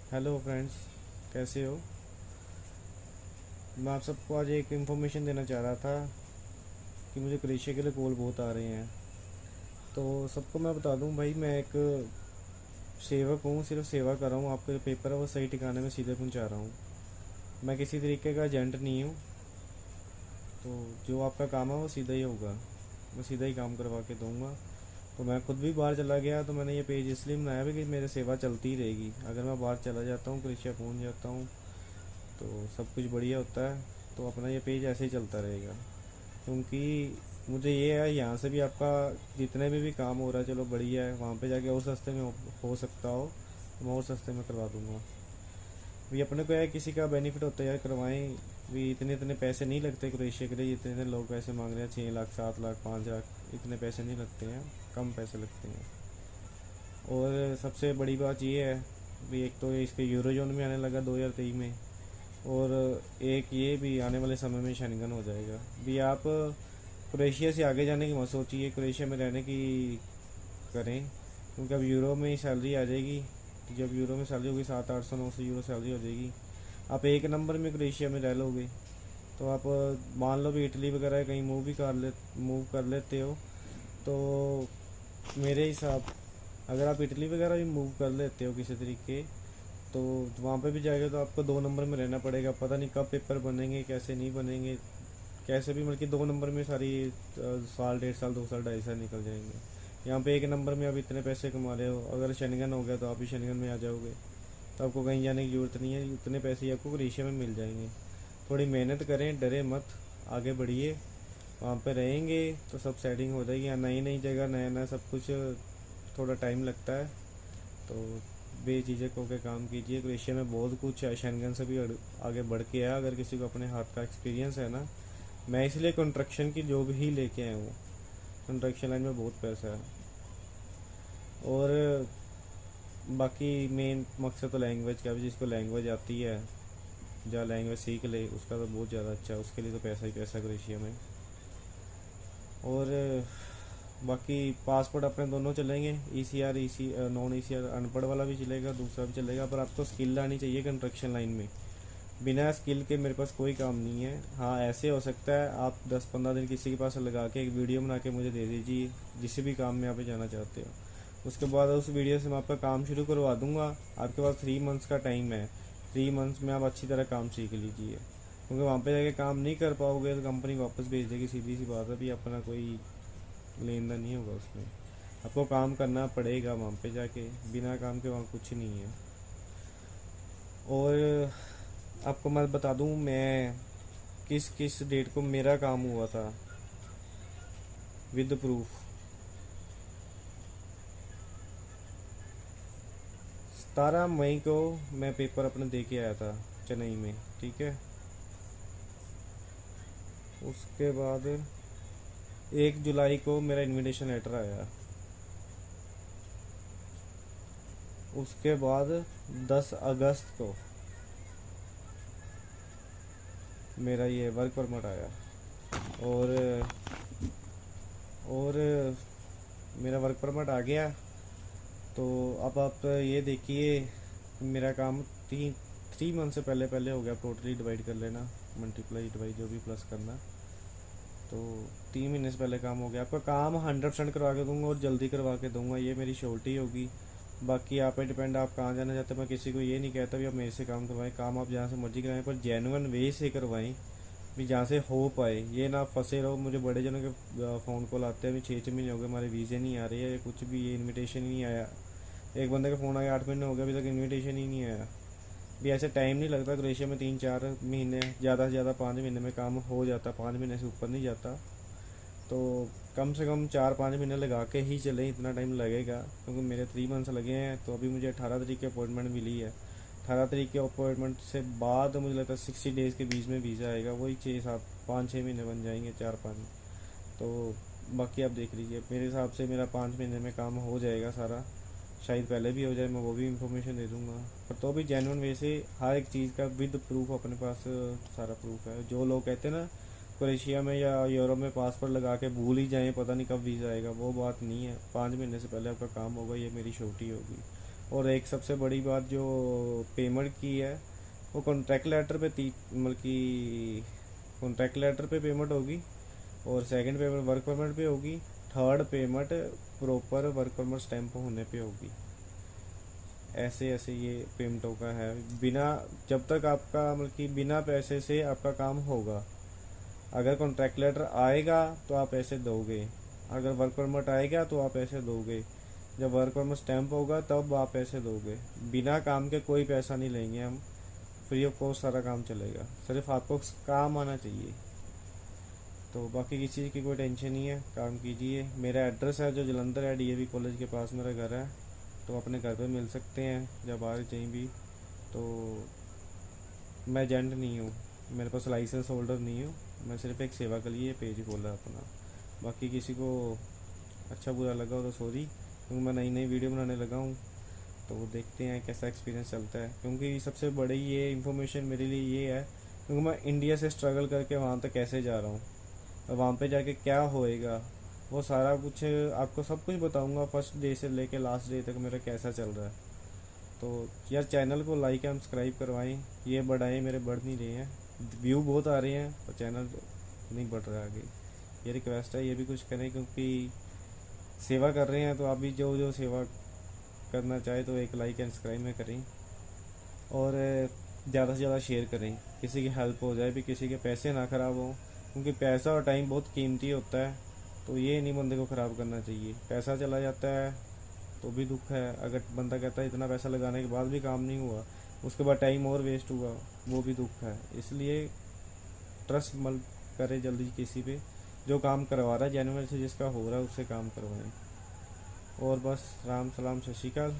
Hello friends, कैसे हो। मैं आप सबको आज एक इन्फॉर्मेशन देना चाह रहा था कि मुझे क्रोएशिया के लिए कॉल बहुत आ रहे हैं। तो सबको मैं बता दूं भाई, मैं एक सेवक हूँ, सिर्फ सेवा कर रहा हूँ। आपके जो पेपर है वो सही ठिकाने में सीधे पहुँचा रहा हूँ। मैं किसी तरीके का एजेंट नहीं हूँ। तो जो आपका काम है वो सीधा ही होगा, मैं सीधा ही काम करवा के दूंगा। तो मैं खुद भी बाहर चला गया तो मैंने ये पेज इसलिए बनाया भी कि मेरी सेवा चलती ही रहेगी। अगर मैं बाहर चला जाता हूँ, क्रोएशिया पहुँच जाता हूँ, तो सब कुछ बढ़िया होता है। तो अपना ये पेज ऐसे ही चलता रहेगा, क्योंकि मुझे ये है यहाँ से भी आपका जितने में भी काम हो रहा है चलो बढ़िया है। वहाँ पे जाके और सस्ते में हो सकता हो तो मैं और सस्ते में करवा दूंगा। भी अपने को यार किसी का बेनिफिट होता है यार, करवाएं। भी इतने इतने पैसे नहीं लगते क्रोएशिया के लिए, इतने इतने लोग पैसे मांग रहे हैं, 6 लाख 7 लाख 5 लाख, इतने पैसे नहीं लगते हैं, कम पैसे लगते हैं। और सबसे बड़ी बात ये है भी, एक तो इसके यूरोजोन में आने लगा 2023 में, और एक ये भी आने वाले समय में शेंगन हो जाएगा। भी आप क्रोएशिया से आगे जाने की मत सोचिए, क्रोएशिया में रहने की करें, क्योंकि अब यूरो में ही सैलरी आ जाएगी। तो जब यूरो में सैलरी होगी 700 800 900 यूरो सैलरी हो जाएगी, आप एक नंबर में क्रोएशिया में रह लोगे। तो आप मान लो भी इटली वगैरह कहीं मूव कर लेते हो, तो मेरे हिसाब, अगर आप इटली वगैरह भी मूव कर लेते हो किसी तरीके, तो वहाँ पे भी जाएगा तो आपको 2 नंबर में रहना पड़ेगा। पता नहीं कब पेपर बनेंगे, कैसे नहीं बनेंगे, कैसे भी, मतलब कि 2 नंबर में सारी साल 1.5 साल 2 साल 2.5 साल निकल जाएंगे। यहाँ पे एक नंबर में आप इतने पैसे कमा रहे हो, अगर शेंगन हो गया तो आप भी शेंगन में आ जाओगे। तो आपको कहीं जाने की ज़रूरत नहीं है, उतने पैसे ही आपको क्रोएशिया में मिल जाएंगे। थोड़ी मेहनत करें, डरे मत, आगे बढ़िए। वहाँ पे रहेंगे तो सब सेटिंग हो जाएगी। यहाँ नई नई जगह, नया नया सब कुछ, थोड़ा टाइम लगता है। तो बेझिझक होकर काम कीजिए। क्रोएशिया में बहुत कुछ है, शेंगन से भी आगे बढ़ के है, अगर किसी को अपने हाथ का एक्सपीरियंस है ना। मैं इसलिए कंस्ट्रक्शन की जॉब ही लेके आया हूँ, कंस्ट्रक्शन लाइन में बहुत पैसा है। और बाकी मेन मकसद तो लैंग्वेज का भी, जिसको लैंग्वेज आती है, जहाँ लैंग्वेज सीख ले उसका तो बहुत ज़्यादा अच्छा है, उसके लिए तो पैसा ही पैसा क्रोएशिया में। और बाकी पासपोर्ट अपने दोनों चलेंगे, ईसीआर, नॉन ईसीआर, अनपढ़ वाला भी चलेगा, दूसरा भी चलेगा, पर आपको स्किल आनी चाहिए कंस्ट्रक्शन लाइन में। बिना स्किल के मेरे पास कोई काम नहीं है। हाँ, ऐसे हो सकता है आप 10 15 दिन किसी के पास लगा के एक वीडियो बना के मुझे दे दीजिए, जिस भी काम में आप जाना चाहते हो। उसके बाद उस वीडियो से मैं आपका काम शुरू करवा दूंगा। आपके पास 3 मंथ्स का टाइम है, 3 मंथ्स में आप अच्छी तरह काम सीख लीजिए, क्योंकि वहाँ पे जाके काम नहीं कर पाओगे तो कंपनी वापस भेज देगी, सीधी सी बात है। भी अपना कोई लेन देन नहीं होगा उसमें, आपको काम करना पड़ेगा वहाँ पे जाके, बिना काम के वहाँ कुछ नहीं है। और आपको मैं बता दूं, मैं किस किस डेट को मेरा काम हुआ था विद प्रूफ। 17 मई को मैं पेपर अपने दे के आया था चेन्नई में, ठीक है। उसके बाद 1 जुलाई को मेरा इनविटेशन लेटर आया। उसके बाद 10 अगस्त को मेरा ये वर्क परमिट आया। और और मेरा वर्क परमिट आ गया। तो अब आप ये देखिए, मेरा काम 3 मंथ से पहले पहले हो गया। टोटली डिवाइड कर लेना, मल्टीप्लाई डिवाइड जो भी प्लस करना, तो 3 महीने से पहले काम हो गया। आपका काम 100% करवा के दूंगा और जल्दी करवा के दूंगा, ये मेरी श्योरिटी होगी। बाकी आप पे डिपेंड, आप कहाँ जाना चाहते हैं। मैं किसी को ये नहीं कहता भी आप मेरे से काम करवाएं, काम आप जहाँ से मर्जी कराएं, पर जेन्युइन वे से करवाएं, भी जहाँ से हो पाए। ये ना फंसे रहो। मुझे बड़े जनों के फ़ोन कॉल आते हैं, अभी 6 6 महीने हो गए हमारे वीज़े नहीं आ रहे हैं, कुछ भी, ये इन्विटेशन ही नहीं आया। एक बंदे का फ़ोन आया 8 महीने हो गया, अभी तक इन्विटेशन ही नहीं आया। भी ऐसे टाइम नहीं लगता क्रोएशिया में, 3 4 महीने, ज़्यादा से ज़्यादा 5 महीने में काम हो जाता, 5 महीने से ऊपर नहीं जाता। तो कम से कम 4 5 महीने लगा के ही चलें, इतना टाइम लगेगा, क्योंकि मेरे 3 मंथ्स लगे हैं। तो अभी मुझे 18 तारीख की अपॉइंटमेंट मिली है। 18 तारीख के अपॉइंटमेंट से बाद मुझे लगता है 60 डेज़ के बीच में वीज़ा आएगा, वही 6 7 5 6 महीने बन जाएंगे, 4 5। तो बाकी आप देख लीजिए, मेरे हिसाब से मेरा 5 महीने में काम हो जाएगा सारा। शायद पहले भी हो जाए, मैं वो भी इंफॉर्मेशन दे दूंगा। पर तो भी जेन्युइन वे से हर एक चीज़ का विद प्रूफ अपने पास सारा प्रूफ है। जो लोग कहते हैं ना क्रोएशिया में या यूरोप में पासपोर्ट लगा के भूल ही जाएं, पता नहीं कब वीज़ा आएगा, वो बात नहीं है। 5 महीने से पहले आपका काम होगा, ये मेरी श्योरिटी होगी। और एक सबसे बड़ी बात जो पेमेंट की है, वो कॉन्ट्रैक्ट लेटर पे मतलब कि कॉन्ट्रैक्ट लेटर पे पेमेंट होगी, और सेकंड पेमेंट वर्क परमिट पे होगी, third payment proper work permit stamp होने पे होगी। ऐसे ऐसे ये पेमेंटों का है। बिना, जब तक आपका मतलब कि बिना पैसे से आपका काम होगा। अगर कॉन्ट्रैक्ट लेटर आएगा तो आप पैसे दोगे, अगर वर्क परमिट आएगा तो आप पैसे दोगे, जब वर्क परमिट स्टैंप होगा तब आप पैसे दोगे। बिना काम के कोई पैसा नहीं लेंगे हम, फ्री ऑफ कॉस्ट सारा काम चलेगा, सिर्फ आपको काम आना चाहिए। तो बाकी किसी चीज़ की कोई टेंशन नहीं है, काम कीजिए। मेरा एड्रेस है जो जलंधर है, डीएवी कॉलेज के पास मेरा घर है, तो अपने घर पे मिल सकते हैं जब आ कहीं भी। तो मैं एजेंट नहीं हूँ, मेरे पास लाइसेंस होल्डर नहीं हूँ, मैं सिर्फ एक सेवा के लिए पेज खोला अपना। बाकी किसी को अच्छा बुरा लगा हो तो सॉरी, क्योंकि मैं नई नई वीडियो बनाने लगा हूँ, तो वो देखते हैं कैसा एक्सपीरियंस चलता है। क्योंकि सबसे बड़ी ये इन्फॉर्मेशन मेरे लिए ये है, क्योंकि मैं इंडिया से स्ट्रगल करके वहाँ तक कैसे जा रहा हूँ, और वहाँ पे जाके क्या होएगा, वो सारा कुछ आपको सब कुछ बताऊंगा, फर्स्ट डे से लेके लास्ट डे तक मेरा कैसा चल रहा है। तो यार चैनल को लाइक एंड सब्सक्राइब करवाएं, ये बढ़ाएं, मेरे बढ़ नहीं रहे हैं, व्यू बहुत आ रहे हैं पर चैनल नहीं बढ़ रहा है आगे। ये रिक्वेस्ट है, ये भी कुछ करें, क्योंकि सेवा कर रहे हैं तो आप भी जो जो सेवा करना चाहे तो एक लाइक एंड सब्सक्राइब में करें, और ज़्यादा से ज़्यादा शेयर करें, किसी की हेल्प हो जाए भी, किसी के पैसे ना ख़राब हों, क्योंकि पैसा और टाइम बहुत कीमती होता है। तो ये नहीं बंदे को ख़राब करना चाहिए। पैसा चला जाता है तो भी दुख है, अगर बंदा कहता है इतना पैसा लगाने के बाद भी काम नहीं हुआ, उसके बाद टाइम और वेस्ट हुआ, वो भी दुख है। इसलिए ट्रस्ट मत करे जल्दी किसी पे, जो काम करवा रहा है जेन्युइन से, जिसका हो रहा है उससे काम करवाएं। और बस राम सलाम, सत श्री अकाल।